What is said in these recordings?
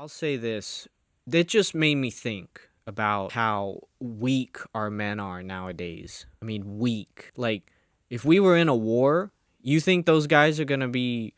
I'll say this. That just made me think about how weak our men are nowadays. I mean, weak. Like, if we were in a war, you think those guys are going to be,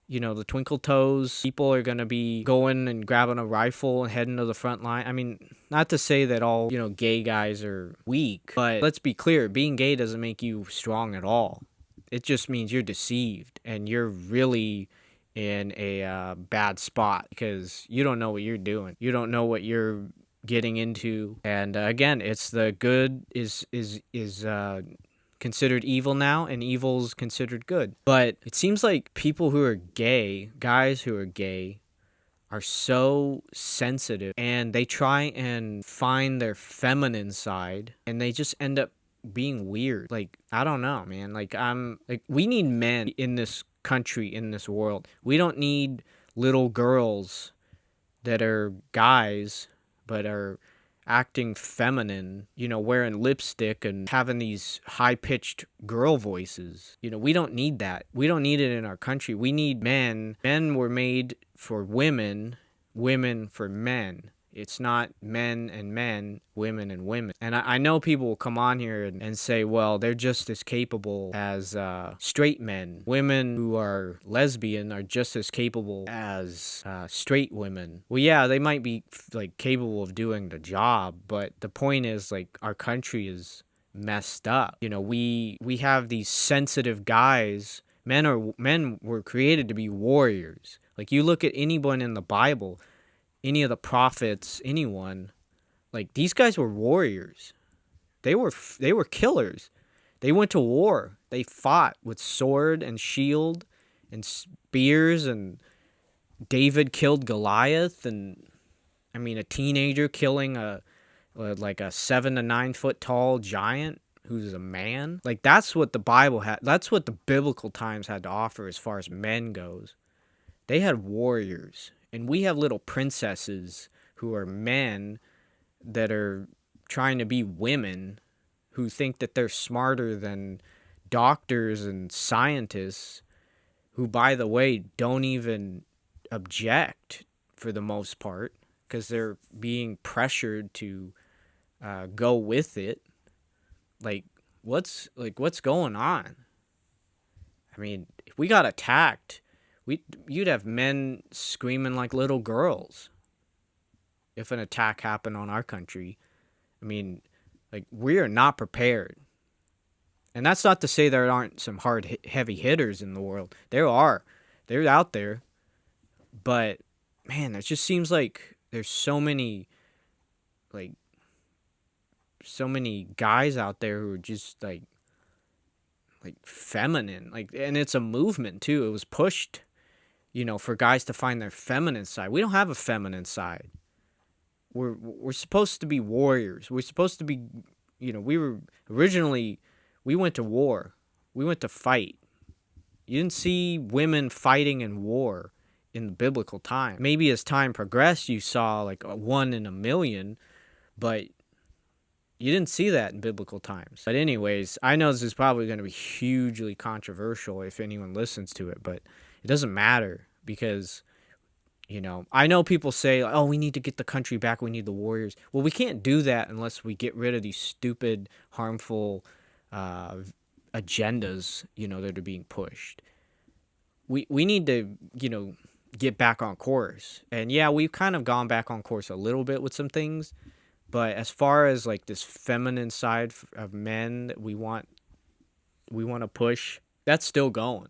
the twinkle toes? People are going to be going and grabbing a rifle and heading to the front line? I mean, not to say that all, gay guys are weak, but let's be clear. Being gay doesn't make you strong at all. It just means you're deceived and you're really in a bad spot because you don't know what you're doing. You don't know what you're getting into. And again, it's the good is considered evil now, and evil's considered good. But it seems like people who are gay, guys who are gay, are so sensitive, and they try and find their feminine side, and they just end up being weird. Like, I don't know, man. We need men in this country, in this world. We don't need little girls that are guys but are acting feminine, wearing lipstick and having these high-pitched girl voices. We don't need that. We don't need it in our country. We need men. Men were made for women, women for men. It's not men and men, women and women. And I know people will come on here and say, well, they're just as capable as straight men. Women who are lesbian are just as capable as straight women. Well, yeah, they might be capable of doing the job, but the point is our country is messed up. We have these sensitive guys. Men were created to be warriors. You look at anyone in the Bible, any of the prophets, anyone, these guys were warriors. They were killers. They went to war. They fought with sword and shield and spears, and David killed Goliath, and a teenager killing a 7 to 9 foot tall giant who's a man. That's what the Bible had. That's what the biblical times had to offer as far as men goes. They had warriors. And we have little princesses who are men that are trying to be women who think that they're smarter than doctors and scientists who, by the way, don't even object for the most part because they're being pressured to go with it. What's going on? If we got attacked, you'd have men screaming like little girls if an attack happened on our country. We are not prepared. And that's not to say there aren't some heavy hitters in the world. There are. They're out there. But, man, it just seems like there's so many guys out there who are just, feminine. And it's a movement, too. It was pushed, for guys to find their feminine side. We don't have a feminine side. We're supposed to be warriors. We're supposed to be, we went to war. We went to fight. You didn't see women fighting in war in the biblical time. Maybe as time progressed, you saw a 1 in a million, but you didn't see that in biblical times. But anyways, I know this is probably going to be hugely controversial if anyone listens to it, but it doesn't matter because, I know people say, oh, we need to get the country back. We need the warriors. Well, we can't do that unless we get rid of these stupid, harmful agendas, that are being pushed. We need to, get back on course. And yeah, we've kind of gone back on course a little bit with some things. But as far as this feminine side of men that we want to push, that's still going.